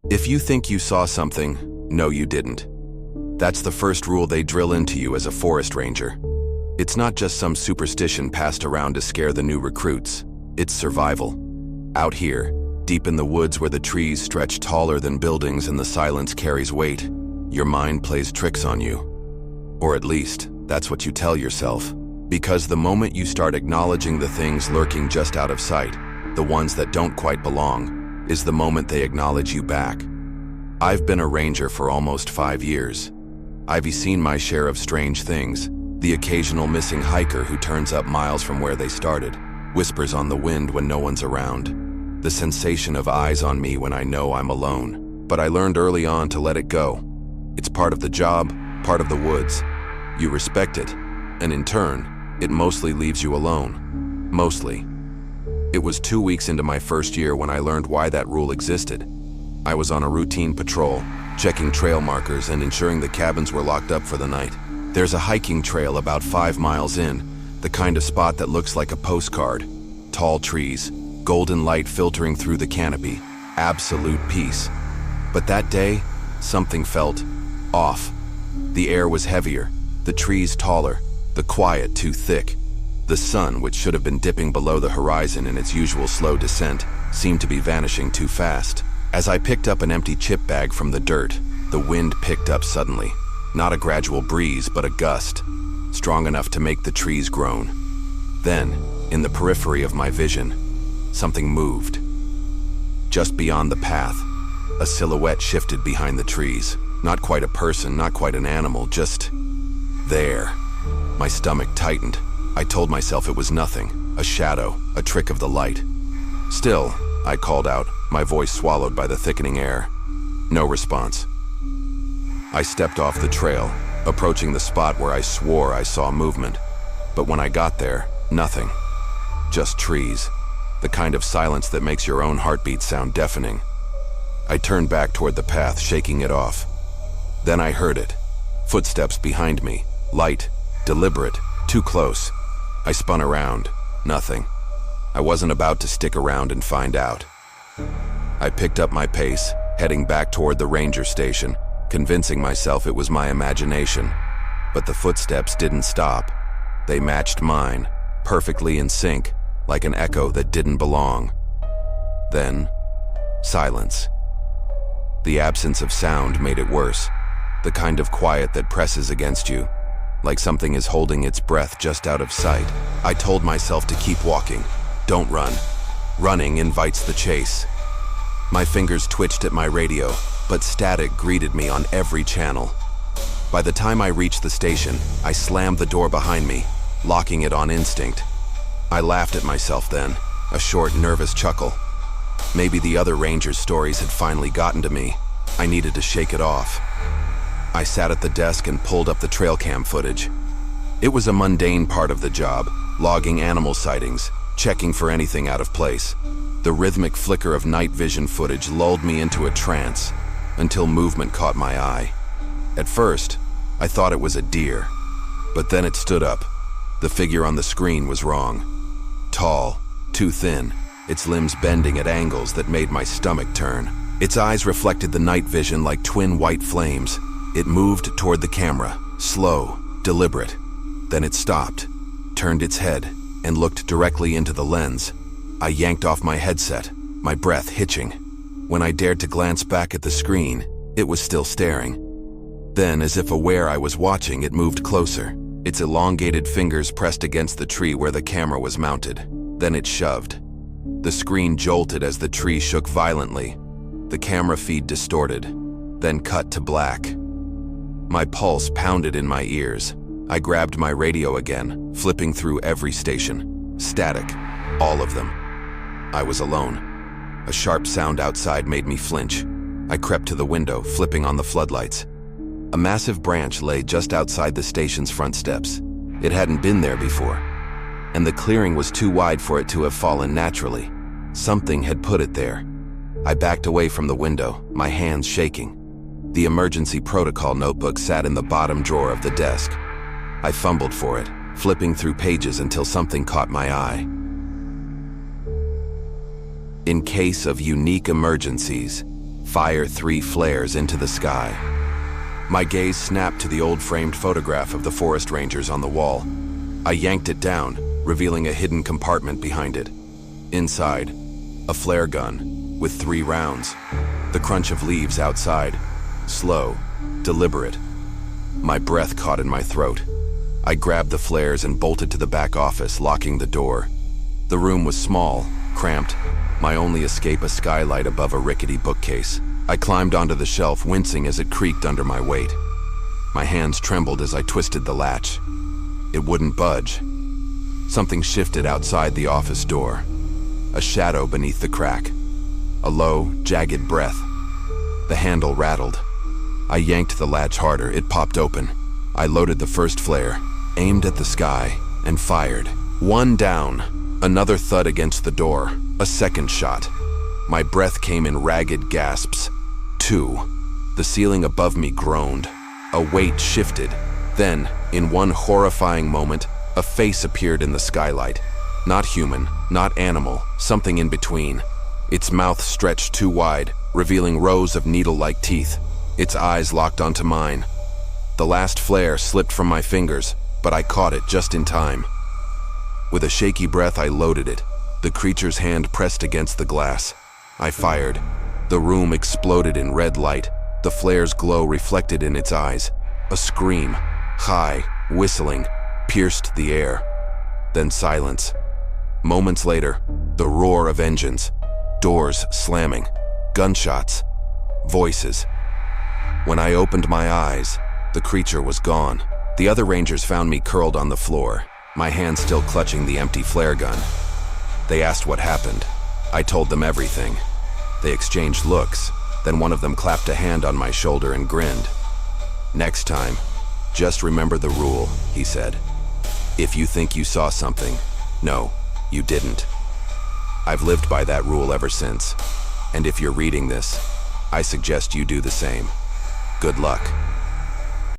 If you think you saw something, no you didn't. That's the first rule they drill into you as a forest ranger. It's not just some superstition passed around to scare the new recruits. It's survival. Out here, deep in the woods where the trees stretch taller than buildings and the silence carries weight, your mind plays tricks on you. Or at least, that's what you tell yourself. Because the moment you start acknowledging the things lurking just out of sight, the ones that don't quite belong, is the moment they acknowledge you back. I've been a ranger for almost 5 years. I've seen my share of strange things. The occasional missing hiker who turns up miles from where they started, whispers on the wind when no one's around. The sensation of eyes on me when I know I'm alone. But I learned early on to let it go. It's part of the job, part of the woods. You respect it, and in turn, it mostly leaves you alone. Mostly. It was 2 weeks into my first year when I learned why that rule existed. I was on a routine patrol, checking trail markers and ensuring the cabins were locked up for the night. There's a hiking trail about 5 miles in, the kind of spot that looks like a postcard. Tall trees, golden light filtering through the canopy, absolute peace. But that day, something felt off. The air was heavier, the trees taller, the quiet too thick. The sun, which should have been dipping below the horizon in its usual slow descent, seemed to be vanishing too fast. As I picked up an empty chip bag from the dirt, the wind picked up suddenly. Not a gradual breeze, but a gust, strong enough to make the trees groan. Then, in the periphery of my vision, something moved. Just beyond the path, a silhouette shifted behind the trees. Not quite a person, not quite an animal, just there. My stomach tightened. I told myself it was nothing, a shadow, a trick of the light. Still, I called out, my voice swallowed by the thickening air. No response. I stepped off the trail, approaching the spot where I swore I saw movement. But when I got there, nothing. Just trees. The kind of silence that makes your own heartbeat sound deafening. I turned back toward the path, shaking it off. Then I heard it. Footsteps behind me. Light, deliberate, too close. I spun around. Nothing. I wasn't about to stick around and find out. I picked up my pace, heading back toward the ranger station, convincing myself it was my imagination. But the footsteps didn't stop. They matched mine, perfectly in sync, like an echo that didn't belong. Then, silence. The absence of sound made it worse, the kind of quiet that presses against you, like something is holding its breath just out of sight. I told myself to keep walking. Don't run. Running invites the chase. My fingers twitched at my radio, but static greeted me on every channel. By the time I reached the station, I slammed the door behind me, locking it on instinct. I laughed at myself then, a short, nervous chuckle. Maybe the other rangers' stories had finally gotten to me. I needed to shake it off. I sat at the desk and pulled up the trail cam footage. It was a mundane part of the job, logging animal sightings, checking for anything out of place. The rhythmic flicker of night vision footage lulled me into a trance, until movement caught my eye. At first, I thought it was a deer, but then it stood up. The figure on the screen was wrong. Tall, too thin, its limbs bending at angles that made my stomach turn. Its eyes reflected the night vision like twin white flames. It moved toward the camera, slow, deliberate. Then it stopped, turned its head, and looked directly into the lens. I yanked off my headset, my breath hitching. When I dared to glance back at the screen, it was still staring. Then, as if aware I was watching, it moved closer. Its elongated fingers pressed against the tree where the camera was mounted. Then it shoved. The screen jolted as the tree shook violently. The camera feed distorted, then cut to black. My pulse pounded in my ears. I grabbed my radio again, flipping through every station. Static, all of them. I was alone. A sharp sound outside made me flinch. I crept to the window, flipping on the floodlights. A massive branch lay just outside the station's front steps. It hadn't been there before, and the clearing was too wide for it to have fallen naturally. Something had put it there. I backed away from the window, my hands shaking. The emergency protocol notebook sat in the bottom drawer of the desk. I fumbled for it, flipping through pages until something caught my eye. In case of unique emergencies, fire 3 flares into the sky. My gaze snapped to the old framed photograph of the forest rangers on the wall. I yanked it down, revealing a hidden compartment behind it. Inside, a flare gun with 3 rounds. The crunch of leaves outside, slow, deliberate. My breath caught in my throat. I grabbed the flares and bolted to the back office, locking the door. The room was small, cramped, my only escape a skylight above a rickety bookcase. I climbed onto the shelf, wincing as it creaked under my weight. My hands trembled as I twisted the latch. It wouldn't budge. Something shifted outside the office door. A shadow beneath the crack. A low, jagged breath. The handle rattled. I yanked the latch harder. It popped open. I loaded the first flare, aimed at the sky, and fired. 1 down. Another thud against the door. A second shot. My breath came in ragged gasps. 2. The ceiling above me groaned. A weight shifted. Then, in one horrifying moment, a face appeared in the skylight. Not human, not animal, something in between. Its mouth stretched too wide, revealing rows of needle-like teeth. Its eyes locked onto mine. The last flare slipped from my fingers, but I caught it just in time. With a shaky breath, I loaded it. The creature's hand pressed against the glass. I fired. The room exploded in red light, the flare's glow reflected in its eyes. A scream, high, whistling, pierced the air. Then silence. Moments later, the roar of engines, doors slamming, gunshots, voices. When I opened my eyes, the creature was gone. The other rangers found me curled on the floor, my hand still clutching the empty flare gun. They asked what happened. I told them everything. They exchanged looks, then one of them clapped a hand on my shoulder and grinned. "Next time, just remember the rule," he said. "If you think you saw something, no, you didn't." I've lived by that rule ever since, and if you're reading this, I suggest you do the same. Good luck.